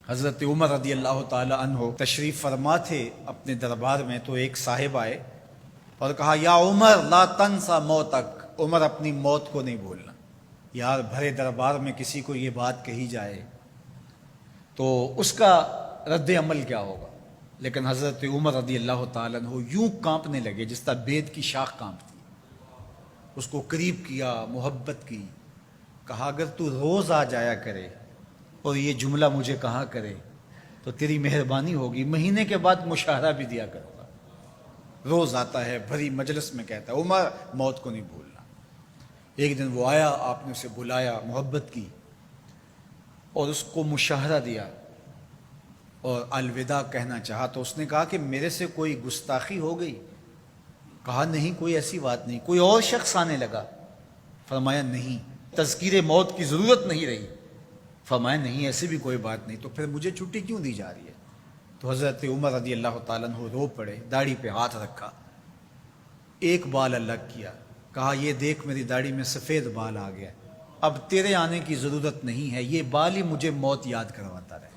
حضرت عمر رضی اللہ تعالی عنہ تشریف فرما تھے اپنے دربار میں، تو ایک صاحب آئے اور کہا یا عمر لا تنسا موتک، عمر اپنی موت کو نہیں بھولنا۔ یار بھرے دربار میں کسی کو یہ بات کہی جائے تو اس کا رد عمل کیا ہوگا؟ لیکن حضرت عمر رضی اللہ تعالیٰ عنہ یوں کانپنے لگے جس طرح بید کی شاخ کانپتی۔ اس کو قریب کیا، محبت کی، کہا اگر تو روز آ جایا کرے اور یہ جملہ مجھے کہا کرے تو تیری مہربانی ہوگی، مہینے کے بعد مشاہرہ بھی دیا کروں گا۔ روز آتا ہے، بھری مجلس میں کہتا ہے عمر موت کو نہیں بھولنا۔ ایک دن وہ آیا، آپ نے اسے بلایا، محبت کی اور اس کو مشاہرہ دیا اور الوداع کہنا چاہا تو اس نے کہا کہ میرے سے کوئی گستاخی ہو گئی؟ کہا نہیں، کوئی ایسی بات نہیں۔ کوئی اور شخص آنے لگا؟ فرمایا نہیں۔ تذکیر موت کی ضرورت نہیں رہی؟ فرمایا نہیں، ایسی بھی کوئی بات نہیں۔ تو پھر مجھے چھٹی کیوں دی جا رہی ہے؟ تو حضرت عمر رضی اللہ تعالیٰ عنہ رو پڑے، داڑھی پہ ہاتھ رکھا، ایک بال الگ کیا، کہا یہ دیکھ میری داڑھی میں سفید بال آ گیا، اب تیرے آنے کی ضرورت نہیں ہے، یہ بال ہی مجھے موت یاد کرواتا رہے۔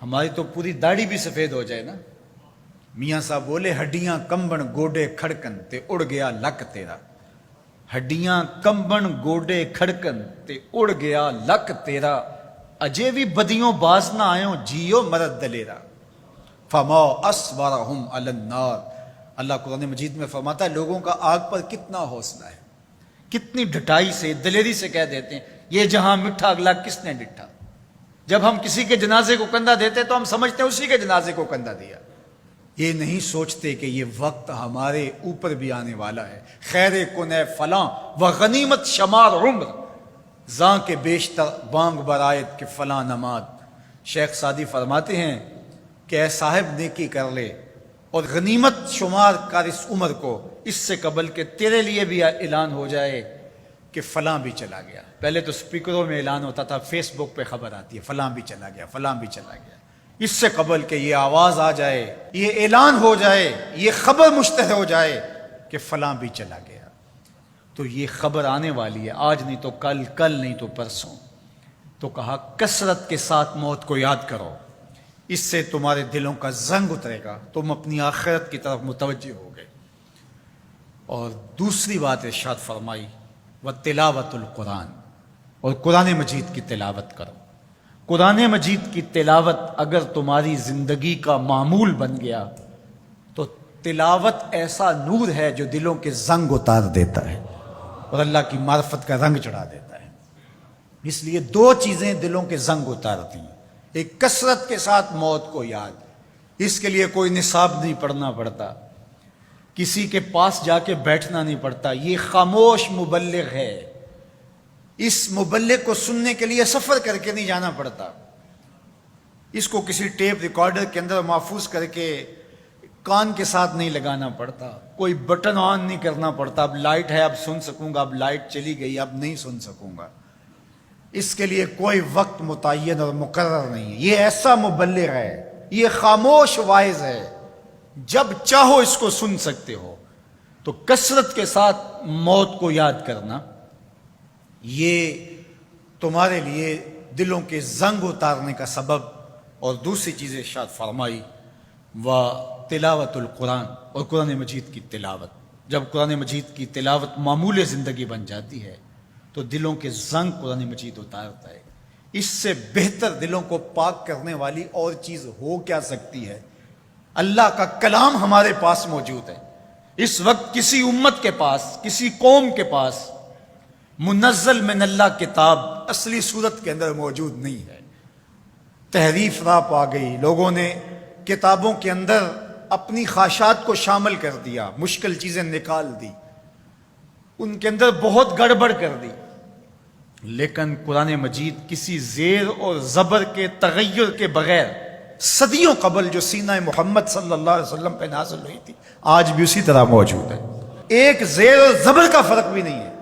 ہماری تو پوری داڑھی بھی سفید ہو جائے نا۔ میاں صاحب بولے ہڈیاں کمبن گوڈے کھڑکن تے اڑ گیا لک تیرا، ہڈیاں کمبن گوڈے کھڑکن تے اڑ گیا لک تیرا، اجے بھی بدیوں باز نہ آئوں جیو مرد دلیرا، فما اصبرہم علی النار۔ اللہ قرآن مجید میں فرماتا ہے لوگوں کا آگ پر کتنا حوصلہ ہے، کتنی ڈٹائی سے، دلیری سے کہہ دیتے ہیں یہ جہاں مٹھا اگلا کس نے ڈٹھا۔ جب ہم کسی کے جنازے کو کندھا دیتے تو ہم سمجھتے ہیں اسی کے جنازے کو کندھا دیا، یہ نہیں سوچتے کہ یہ وقت ہمارے اوپر بھی آنے والا ہے۔ خیر کن ہے فلاں و غنیمت شمار عمر، زاں کے بیشتر بانگ برآیت کہ فلاں نماز۔ شیخ سعدی فرماتے ہیں کہ اے صاحب نیکی کر لے اور غنیمت شمار کر اس عمر کو، اس سے قبل کہ تیرے لیے بھی اعلان ہو جائے کہ فلاں بھی چلا گیا۔ پہلے تو سپیکروں میں اعلان ہوتا تھا، فیس بک پہ خبر آتی ہے فلاں بھی چلا گیا، فلاں بھی چلا گیا۔ اس سے قبل کہ یہ آواز آ جائے، یہ اعلان ہو جائے، یہ خبر مشتہر ہو جائے کہ فلاں بھی چلا گیا، تو یہ خبر آنے والی ہے، آج نہیں تو کل، کل نہیں تو پرسوں۔ تو کہا کثرت کے ساتھ موت کو یاد کرو، اس سے تمہارے دلوں کا زنگ اترے گا، تم اپنی آخرت کی طرف متوجہ ہو گئے۔ اور دوسری بات ارشاد فرمائی وَتِلَاوَةُ القرآن، اور قرآن مجید کی تلاوت کرو۔ قرآن مجید کی تلاوت اگر تمہاری زندگی کا معمول بن گیا تو تلاوت ایسا نور ہے جو دلوں کے زنگ اتار دیتا ہے اور اللہ کی معرفت کا رنگ چڑھا دیتا ہے۔ اس لیے دو چیزیں دلوں کے زنگ اتارتی ہیں، ایک کثرت کے ساتھ موت کو یاد، اس کے لیے کوئی نصاب نہیں پڑھنا پڑتا، کسی کے پاس جا کے بیٹھنا نہیں پڑتا، یہ خاموش مبلغ ہے، اس مبلغ کو سننے کے لیے سفر کر کے نہیں جانا پڑتا، اس کو کسی ٹیپ ریکارڈر کے اندر محفوظ کر کے کان کے ساتھ نہیں لگانا پڑتا، کوئی بٹن آن نہیں کرنا پڑتا، اب لائٹ ہے اب سن سکوں گا، اب لائٹ چلی گئی اب نہیں سن سکوں گا، اس کے لیے کوئی وقت متعین اور مقرر نہیں ہے۔ یہ ایسا مبلغ ہے، یہ خاموش واعظ ہے، جب چاہو اس کو سن سکتے ہو۔ تو کثرت کے ساتھ موت کو یاد کرنا یہ تمہارے لیے دلوں کے زنگ اتارنے کا سبب۔ اور دوسری چیز ارشاد فرمائی وَتِلَاوَةُ القرآن، اور قرآن مجید کی تلاوت۔ جب قرآن مجید کی تلاوت معمول زندگی بن جاتی ہے تو دلوں کے زنگ قرآن مجید اتارتا ہے۔ اس سے بہتر دلوں کو پاک کرنے والی اور چیز ہو کیا سکتی ہے؟ اللہ کا کلام ہمارے پاس موجود ہے۔ اس وقت کسی امت کے پاس، کسی قوم کے پاس منزل من اللہ کتاب اصلی صورت کے اندر موجود نہیں ہے۔ تحریف راپ آ گئی، لوگوں نے کتابوں کے اندر اپنی خواہشات کو شامل کر دیا، مشکل چیزیں نکال دی، ان کے اندر بہت گڑبڑ کر دی، لیکن قرآن مجید کسی زیر اور زبر کے تغیر کے بغیر صدیوں قبل جو سینہ محمد صلی اللہ علیہ وسلم پہ نازل ہوئی تھی آج بھی اسی طرح موجود ہے۔ ایک زیر اور زبر کا فرق بھی نہیں ہے۔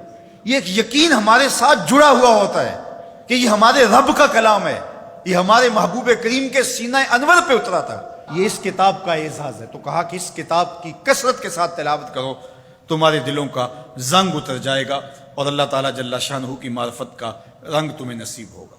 یہ ایک یقین ہمارے ساتھ جڑا ہوا ہوتا ہے کہ یہ ہمارے رب کا کلام ہے، یہ ہمارے محبوب کریم کے سینہ انور پہ اترا تھا، یہ اس کتاب کا اعزاز ہے۔ تو کہا کہ اس کتاب کی کثرت کے ساتھ تلاوت کرو، تمہارے دلوں کا زنگ اتر جائے گا اور اللہ تعالیٰ جل شانہ کی معرفت کا رنگ تمہیں نصیب ہوگا۔